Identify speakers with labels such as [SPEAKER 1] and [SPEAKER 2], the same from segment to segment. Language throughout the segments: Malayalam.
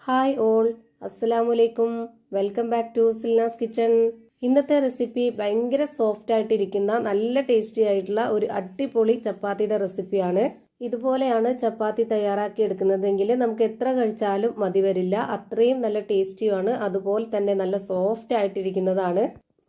[SPEAKER 1] ഹായ് ഓൾ, അസ്സലാമലൈക്കും. Welcome back to Silna's kitchen. ഇന്നത്തെ റെസിപ്പി ഭയങ്കര സോഫ്റ്റ് ആയിട്ടിരിക്കുന്ന നല്ല ടേസ്റ്റി ആയിട്ടുള്ള ഒരു അടിപൊളി ചപ്പാത്തിയുടെ റെസിപ്പിയാണ്. ഇതുപോലെയാണ് ചപ്പാത്തി തയ്യാറാക്കി എടുക്കുന്നതെങ്കിൽ നമുക്ക് എത്ര കഴിച്ചാലും മതി വരില്ല. അത്രയും നല്ല ടേസ്റ്റിയാണ്, അതുപോലെ തന്നെ നല്ല സോഫ്റ്റ് ആയിട്ടിരിക്കുന്നതാണ്.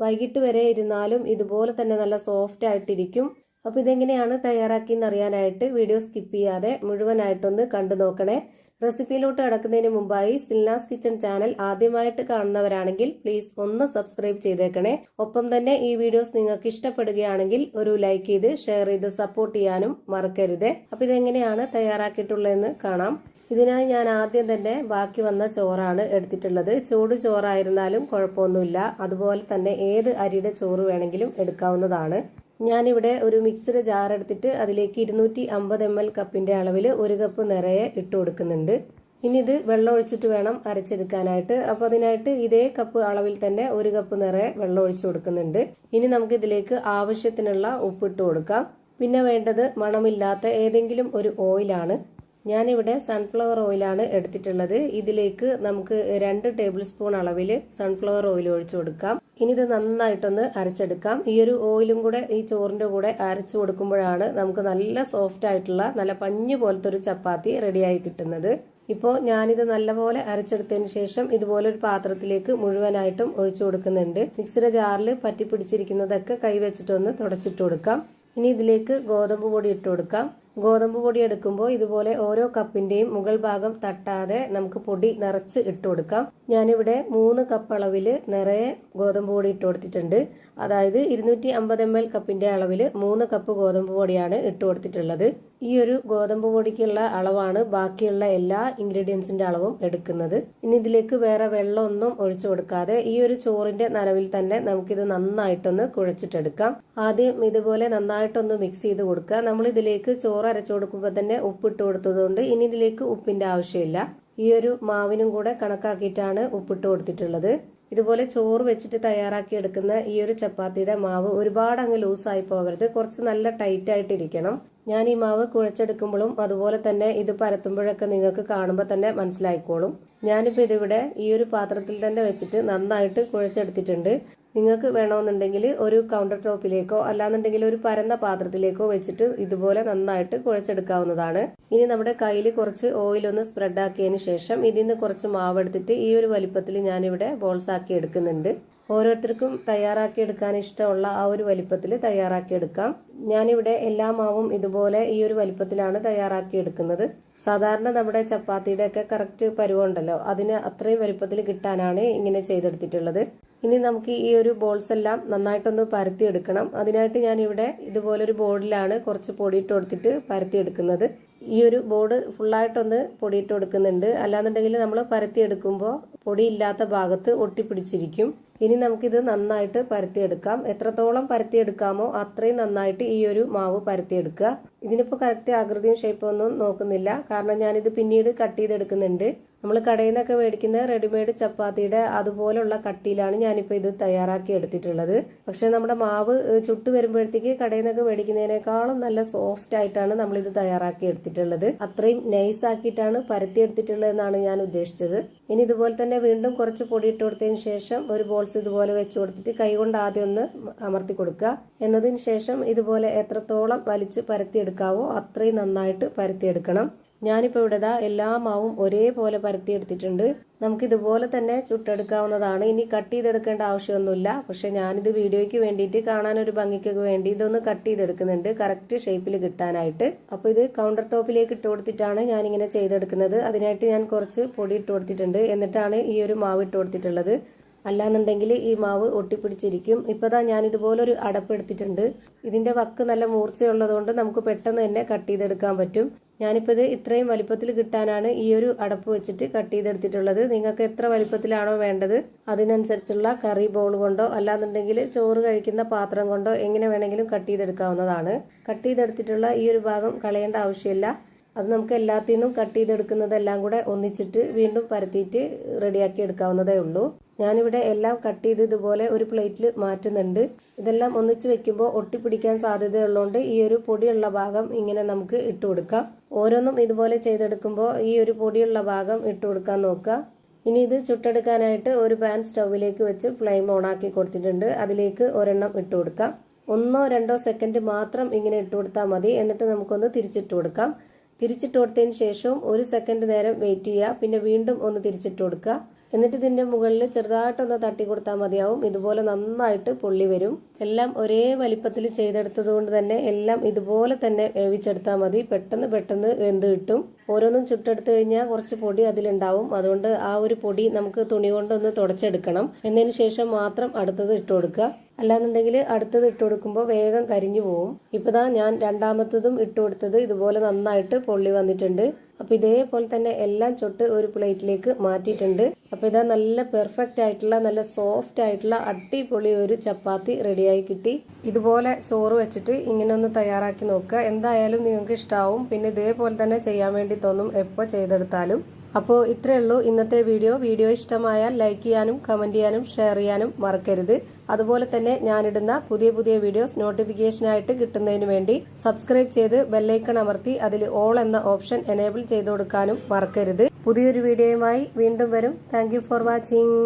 [SPEAKER 1] വൈകിട്ട് വരെ ഇരുന്നാലും ഇതുപോലെ തന്നെ നല്ല സോഫ്റ്റ് ആയിട്ടിരിക്കും. അപ്പോൾ ഇതെങ്ങനെയാണ് തയ്യാറാക്കിയെന്ന് അറിയാനായിട്ട് വീഡിയോ സ്കിപ്പ് ചെയ്യാതെ മുഴുവനായിട്ടൊന്ന് കണ്ടു നോക്കണേ. റെസിപ്പിയിലോട്ട് കടക്കുന്നതിന് മുമ്പായി സിൽനാസ് കിച്ചൺ ചാനൽ ആദ്യമായിട്ട് കാണുന്നവരാണെങ്കിൽ പ്ലീസ് ഒന്ന് സബ്സ്ക്രൈബ് ചെയ്തേക്കണേ. ഒപ്പം തന്നെ ഈ വീഡിയോസ് നിങ്ങൾക്ക് ഇഷ്ടപ്പെടുകയാണെങ്കിൽ ഒരു ലൈക്ക് ചെയ്ത് ഷെയർ ചെയ്ത് സപ്പോർട്ട് ചെയ്യാനും മറക്കരുത്. അപ്പോൾ ഇതെങ്ങനെയാണ് തയ്യാറാക്കിയിട്ടുള്ളതെന്ന് കാണാം. ഇതിനായി ഞാൻ ആദ്യം തന്നെ ബാക്കി വന്ന ചോറാണ് എടുത്തിട്ടുള്ളത്. ചൂട് ചോറായിരുന്നാലും കുഴപ്പമൊന്നുമില്ല. അതുപോലെ തന്നെ ഏത് അരിയുടെ ചോറ് വേണമെങ്കിലും എടുക്കാവുന്നതാണ്. ഞാനിവിടെ ഒരു മിക്സഡ് ജാർ എടുത്തിട്ട് അതിലേക്ക് 250 ml കപ്പിന്റെ അളവിൽ 1 കപ്പ് നിറയെ ഇട്ട് കൊടുക്കുന്നുണ്ട്. ഇനി ഇത് വെള്ളം ഒഴിച്ചിട്ട് വേണം അരച്ചെടുക്കാനായിട്ട്. അപ്പോൾ അതിനായിട്ട് ഇതേ കപ്പ് അളവിൽ തന്നെ 1 കപ്പ് നിറയെ വെള്ളം ഒഴിച്ചു കൊടുക്കുന്നുണ്ട്. ഇനി നമുക്ക് ഇതിലേക്ക് ആവശ്യത്തിനുള്ള ഉപ്പിട്ട് കൊടുക്കാം. പിന്നെ വേണ്ടത് മണമില്ലാത്ത ഏതെങ്കിലും ഒരു ഓയിലാണ്. ഞാനിവിടെ സൺഫ്ലവർ ഓയിലാണ് എടുത്തിട്ടുള്ളത്. ഇതിലേക്ക് നമുക്ക് 2 ടേബിൾ സ്പൂൺ അളവിൽ സൺഫ്ലവർ ഓയിൽ ഒഴിച്ചു കൊടുക്കാം. ഇനി ഇത് നന്നായിട്ടൊന്ന് അരച്ചെടുക്കാം. ഈ ഒരു ഓയിലും കൂടെ ഈ ചോറിന്റെ കൂടെ അരച്ചു കൊടുക്കുമ്പോഴാണ് നമുക്ക് നല്ല സോഫ്റ്റ് ആയിട്ടുള്ള നല്ല പഞ്ഞു പോലത്തെ ഒരു ചപ്പാത്തി റെഡിയായി കിട്ടുന്നത്. ഇപ്പോൾ ഞാനിത് നല്ലപോലെ അരച്ചെടുത്തതിന് ശേഷം ഇതുപോലെ ഒരു പാത്രത്തിലേക്ക് മുഴുവനായിട്ടും ഒഴിച്ചു കൊടുക്കുന്നുണ്ട്. മിക്സിയുടെ ജാറിൽ പറ്റി പിടിച്ചിരിക്കുന്നതൊക്കെ കൈവച്ചിട്ടൊന്ന് തുടച്ചിട്ട് കൊടുക്കാം. ഇനി ഇതിലേക്ക് ഗോതമ്പ് പൊടി ഇട്ട് കൊടുക്കാം. ഗോതമ്പ് പൊടി എടുക്കുമ്പോൾ ഇതുപോലെ ഓരോ കപ്പിന്റെയും മുകൾ ഭാഗം തട്ടാതെ നമുക്ക് പൊടി നിറച്ച് ഇട്ട് കൊടുക്കാം. ഞാനിവിടെ 3 കപ്പ് അളവിൽ നിറയെ ഗോതമ്പ് പൊടി ഇട്ട് കൊടുത്തിട്ടുണ്ട്. അതായത് 250 ml കപ്പിന്റെ അളവിൽ 3 കപ്പ് ഗോതമ്പ് പൊടിയാണ് ഇട്ട് കൊടുത്തിട്ടുള്ളത്. ഈ ഒരു ഗോതമ്പ് പൊടിക്കുള്ള അളവാണ് ബാക്കിയുള്ള എല്ലാ ഇൻഗ്രീഡിയൻസിന്റെ അളവും എടുക്കുന്നത്. ഇനി ഇതിലേക്ക് വേറെ വെള്ളമൊന്നും ഒഴിച്ചു കൊടുക്കാതെ ഈ ഒരു ചോറിന്റെ നനവിൽ തന്നെ നമുക്കിത് നന്നായിട്ടൊന്ന് കുഴച്ചിട്ടെടുക്കാം. ആദ്യം ഇതുപോലെ നന്നായിട്ടൊന്ന് മിക്സ് ചെയ്ത് കൊടുക്കുക. നമ്മൾ ഇതിലേക്ക് ചോറ് അരച്ചു കൊടുക്കുമ്പോൾ തന്നെ ഉപ്പിട്ട് കൊടുത്തതുകൊണ്ട് ഇനി ഇതിലേക്ക് ഉപ്പിന്റെ ആവശ്യമില്ല. ഈ ഒരു മാവിനും കൂടെ കണക്കാക്കിയിട്ടാണ് ഉപ്പിട്ട് കൊടുത്തിട്ടുള്ളത്. ഇതുപോലെ ചോറ് വെച്ചിട്ട് തയ്യാറാക്കി എടുക്കുന്ന ഈ ഒരു ചപ്പാത്തിയുടെ മാവ് ഒരുപാട് അങ്ങ് ലൂസായി പോകരുത്. കുറച്ച് നല്ല ടൈറ്റ് ആയിട്ടിരിക്കണം. ഞാൻ ഈ മാവ് കുഴച്ചെടുക്കുമ്പോഴും അതുപോലെ തന്നെ ഇത് പരത്തുമ്പോഴൊക്കെ നിങ്ങൾക്ക് കാണുമ്പോൾ തന്നെ മനസ്സിലായിക്കോളും. ഞാനിപ്പോൾ ഇതിവിടെ ഈ ഒരു പാത്രത്തിൽ തന്നെ വെച്ചിട്ട് നന്നായിട്ട് കുഴച്ചെടുത്തിട്ടുണ്ട്. നിങ്ങൾക്ക് വേണമെന്നുണ്ടെങ്കിൽ ഒരു കൗണ്ടർ ടോപ്പിലേക്കോ അല്ലാന്നുണ്ടെങ്കിൽ ഒരു പരന്ന പാത്രത്തിലേക്കോ വെച്ചിട്ട് ഇതുപോലെ നന്നായിട്ട് കുഴച്ചെടുക്കാവുന്നതാണ്. ഇനി നമ്മുടെ കയ്യിൽ കുറച്ച് ഓയിലൊന്ന് സ്പ്രെഡ് ആക്കിയതിന് ശേഷം ഇതിൽ നിന്ന് കുറച്ച് മാവ് എടുത്തിട്ട് ഈ ഒരു വലിപ്പത്തിൽ ഞാനിവിടെ ബോൾസ് ആക്കി എടുക്കുന്നുണ്ട്. ഓരോരുത്തർക്കും തയ്യാറാക്കി എടുക്കാൻ ഇഷ്ടമുള്ള ആ ഒരു വലിപ്പത്തിൽ തയ്യാറാക്കി എടുക്കാം. ഞാനിവിടെ എല്ലാ മാവും ഇതുപോലെ ഈ ഒരു വലിപ്പത്തിലാണ് തയ്യാറാക്കി എടുക്കുന്നത്. സാധാരണ നമ്മുടെ ചപ്പാത്തിയുടെ ഒക്കെ കറക്റ്റ് പരുവുണ്ടല്ലോ, അതിന് അത്രയും വലിപ്പത്തിൽ കിട്ടാനാണ് ഇങ്ങനെ ചെയ്തെടുത്തിട്ടുള്ളത്. ഇനി നമുക്ക് ഈ ഒരു ബോൾസ് എല്ലാം നന്നായിട്ടൊന്ന് പരത്തി എടുക്കണം. അതിനായിട്ട് ഞാനിവിടെ ഇതുപോലൊരു ബോർഡിലാണ് കുറച്ച് പൊടിയിട്ട് കൊടുത്തിട്ട് പരത്തി എടുക്കുന്നത്. ഈ ഒരു ബോർഡ് ഫുള്ളായിട്ടൊന്ന് പൊടിയിട്ട് കൊടുക്കുന്നുണ്ട്. അല്ലാന്നുണ്ടെങ്കിൽ നമ്മൾ പരത്തി എടുക്കുമ്പോൾ പൊടിയില്ലാത്ത ഭാഗത്ത് ഒട്ടിപ്പിടിച്ചിരിക്കും. ഇനി നമുക്കിത് നന്നായിട്ട് പരത്തിയെടുക്കാം. എത്രത്തോളം പരത്തിയെടുക്കാമോ അത്രയും നന്നായിട്ട് ഈ ഒരു മാവ് പരത്തിയെടുക്കുക. ഇതിനിപ്പോൾ കറക്റ്റ് ആകൃതിയും ഷേപ്പും ഒന്നും നോക്കുന്നില്ല, കാരണം ഞാനിത് പിന്നീട് കട്ട് ചെയ്തെടുക്കുന്നുണ്ട്. നമ്മൾ കടയിൽ നിന്നൊക്കെ മേടിക്കുന്ന റെഡിമെയ്ഡ് ചപ്പാത്തിയുടെ അതുപോലുള്ള കട്ടിയിലാണ് ഞാനിപ്പോൾ ഇത് തയ്യാറാക്കി എടുത്തിട്ടുള്ളത്. പക്ഷെ നമ്മുടെ മാവ് ചുട്ട് വരുമ്പോഴത്തേക്ക് കടയിൽ നിന്നൊക്കെ മേടിക്കുന്നതിനേക്കാളും നല്ല സോഫ്റ്റ് ആയിട്ടാണ് നമ്മളിത് തയ്യാറാക്കി എടുത്തിട്ടുള്ളത്. അത്രയും നൈസ് ആക്കിയിട്ടാണ് പരത്തി എടുത്തിട്ടുള്ളത് എന്നാണ് ഞാൻ ഉദ്ദേശിച്ചത്. ഇനി ഇതുപോലെ തന്നെ വീണ്ടും കുറച്ച് പൊടി ഇട്ട് കൊടുത്തതിന് ശേഷം ഒരു ബോൾസ് ഇതുപോലെ വെച്ച് കൊടുത്തിട്ട് കൈകൊണ്ട് ആദ്യം ഒന്ന് അമർത്തി കൊടുക്കുക. എന്നതിന് ശേഷം ഇതുപോലെ എത്രത്തോളം വലിച്ച് പരത്തിയെടുക്കാവോ അത്രയും നന്നായിട്ട് പരത്തിയെടുക്കണം. ഞാനിപ്പോൾ ഇവിടെ എല്ലാ മാവും ഒരേപോലെ പരത്തിയെടുത്തിട്ടുണ്ട്. നമുക്കിതുപോലെ തന്നെ ചുട്ടെടുക്കാവുന്നതാണ്. ഇനി കട്ട് ചെയ്തെടുക്കേണ്ട ആവശ്യമൊന്നുമില്ല. പക്ഷെ ഞാനിത് വീഡിയോയ്ക്ക് വേണ്ടിയിട്ട് കാണാനൊരു ഭംഗിക്കൊക്കെ വേണ്ടി ഇതൊന്ന് കട്ട് ചെയ്തെടുക്കുന്നുണ്ട്, കറക്റ്റ് ഷേപ്പിൽ കിട്ടാനായിട്ട്. അപ്പോൾ ഇത് കൗണ്ടർ ടോപ്പിലേക്ക് ഇട്ട് കൊടുത്തിട്ടാണ് ഞാനിങ്ങനെ ചെയ്തെടുക്കുന്നത്. അതിനായിട്ട് ഞാൻ കുറച്ച് പൊടി ഇട്ട് കൊടുത്തിട്ടുണ്ട്. എന്നിട്ടാണ് ഈ ഒരു മാവ് ഇട്ട് കൊടുത്തിട്ടുള്ളത്. അല്ലാന്നുണ്ടെങ്കിൽ ഈ മാവ് ഒട്ടിപ്പിടിച്ചിരിക്കും. ഇപ്പതാ ഞാൻ ഇതുപോലൊരു അടപ്പ് എടുത്തിട്ടുണ്ട്. ഇതിന്റെ വക്ക് നല്ല മൂർച്ചയുള്ളതുകൊണ്ട് നമുക്ക് പെട്ടെന്ന് തന്നെ കട്ട് ചെയ്തെടുക്കാൻ പറ്റും. ഞാനിപ്പോൾ ഇത് ഇത്രയും വലിപ്പത്തിൽ കിട്ടാനാണ് ഈ ഒരു അടപ്പ് വെച്ചിട്ട് കട്ട് ചെയ്തെടുത്തിട്ടുള്ളത്. നിങ്ങൾക്ക് എത്ര വലിപ്പത്തിലാണോ വേണ്ടത് അതിനനുസരിച്ചുള്ള കറി ബോൾ കൊണ്ടോ അല്ലാന്നുണ്ടെങ്കിൽ ചോറ് കഴിക്കുന്ന പാത്രം കൊണ്ടോ എങ്ങനെ വേണമെങ്കിലും കട്ട് ചെയ്തെടുക്കാവുന്നതാണ്. കട്ട് ചെയ്തെടുത്തിട്ടുള്ള ഈ ഒരു ഭാഗം കളയേണ്ട ആവശ്യമില്ല. അത് നമുക്ക് എല്ലാത്തിൽ നിന്നും കട്ട് ചെയ്തെടുക്കുന്നതെല്ലാം കൂടെ ഒന്നിച്ചിട്ട് വീണ്ടും പരത്തിയിട്ട് റെഡിയാക്കി എടുക്കാവുന്നതേ ഉള്ളൂ. ഞാനിവിടെ എല്ലാം കട്ട് ചെയ്ത് ഇതുപോലെ ഒരു പ്ലേറ്റിൽ മാറ്റുന്നുണ്ട്. ഇതെല്ലാം ഒന്നിച്ച് വെക്കുമ്പോൾ ഒട്ടിപ്പിടിക്കാൻ സാധ്യതയുള്ളതുകൊണ്ട് ഈ ഒരു പൊടിയുള്ള ഭാഗം ഇങ്ങനെ നമുക്ക് ഇട്ട് കൊടുക്കാം. ഓരോന്നും ഇതുപോലെ ചെയ്തെടുക്കുമ്പോൾ ഈ ഒരു പൊടിയുള്ള ഭാഗം ഇട്ട് കൊടുക്കാൻ നോക്കുക. ഇനി ഇത് ചുട്ടെടുക്കാനായിട്ട് ഒരു പാൻ സ്റ്റൗവിലേക്ക് വെച്ച് ഫ്ലെയിം ഓണാക്കി കൊടുത്തിട്ടുണ്ട്. അതിലേക്ക് ഒരെണ്ണം ഇട്ട് കൊടുക്കാം. 1-2 സെക്കൻഡ് മാത്രം ഇങ്ങനെ ഇട്ട് കൊടുത്താൽ മതി. എന്നിട്ട് നമുക്കൊന്ന് തിരിച്ചിട്ട് കൊടുക്കാം. തിരിച്ചിട്ട് കൊടുത്തതിന് ശേഷം 1 സെക്കൻഡ് നേരം വെയിറ്റ് ചെയ്യുക. പിന്നെ വീണ്ടും ഒന്ന് തിരിച്ചിട്ട് കൊടുക്കുക. എന്നിട്ട് ഇതിന്റെ മുകളിൽ ചെറുതായിട്ടൊന്ന് തട്ടി കൊടുത്താൽ മതിയാവും. ഇതുപോലെ നന്നായിട്ട് പൊള്ളി വരും. എല്ലാം ഒരേ വലിപ്പത്തിൽ ചെയ്തെടുത്തത് കൊണ്ട് തന്നെ എല്ലാം ഇതുപോലെ തന്നെ വേവിച്ചെടുത്താൽ മതി. പെട്ടെന്ന് വെന്ത് കിട്ടും. ഓരോന്നും ചുട്ടെടുത്ത് കഴിഞ്ഞാൽ കുറച്ച് പൊടി അതിലുണ്ടാവും. അതുകൊണ്ട് ആ ഒരു പൊടി നമുക്ക് തുണി കൊണ്ടൊന്ന് തുടച്ചെടുക്കണം. എന്നതിന് ശേഷം മാത്രം അടുത്തത് ഇട്ട് കൊടുക്കുക. അല്ലാന്നുണ്ടെങ്കിൽ അടുത്തത് ഇട്ട് കൊടുക്കുമ്പോൾ വേഗം കരിഞ്ഞു പോവും. ഇപ്പതാ ഞാൻ രണ്ടാമത്തതും ഇട്ട് കൊടുത്തത് ഇതുപോലെ നന്നായിട്ട് പൊള്ളി വന്നിട്ടുണ്ട്. അപ്പൊ ഇതേപോലെ തന്നെ എല്ലാം ചുട്ട് ഒരു പ്ലേറ്റിലേക്ക് മാറ്റിയിട്ടുണ്ട്. അപ്പൊ ഇതാ നല്ല പെർഫെക്റ്റ് ആയിട്ടുള്ള നല്ല സോഫ്റ്റ് ആയിട്ടുള്ള അടിപൊളി ഒരു ചപ്പാത്തി റെഡിയായി കിട്ടി. ഇതുപോലെ ചോറ് വെച്ചിട്ട് ഇങ്ങനെ ഒന്ന് തയ്യാറാക്കി നോക്കുക. എന്തായാലും നിങ്ങൾക്ക് ഇഷ്ടാവും. പിന്നെ ഇതേപോലെ തന്നെ ചെയ്യാൻ വേണ്ടി തോന്നും എപ്പോൾ ചെയ്തെടുത്താലും. അപ്പോൾ ഇത്രയേ ഉള്ളൂ ഇന്നത്തെ വീഡിയോ ഇഷ്ടമായാൽ ലൈക്ക് ചെയ്യാനും കമന്റ് ചെയ്യാനും ഷെയർ ചെയ്യാനും മറക്കരുത്. അതുപോലെ തന്നെ ഞാനിടുന്ന പുതിയ വീഡിയോസ് നോട്ടിഫിക്കേഷനായിട്ട് കിട്ടുന്നതിന് വേണ്ടി സബ്സ്ക്രൈബ് ചെയ്ത് ബെല്ലൈക്കൺ അമർത്തി അതിൽ ഓൾ എന്ന ഓപ്ഷൻ എനേബിൾ ചെയ്ത് കൊടുക്കാനും മറക്കരുത്. പുതിയൊരു വീഡിയോയുമായി വീണ്ടും വരും. Thank you for watching.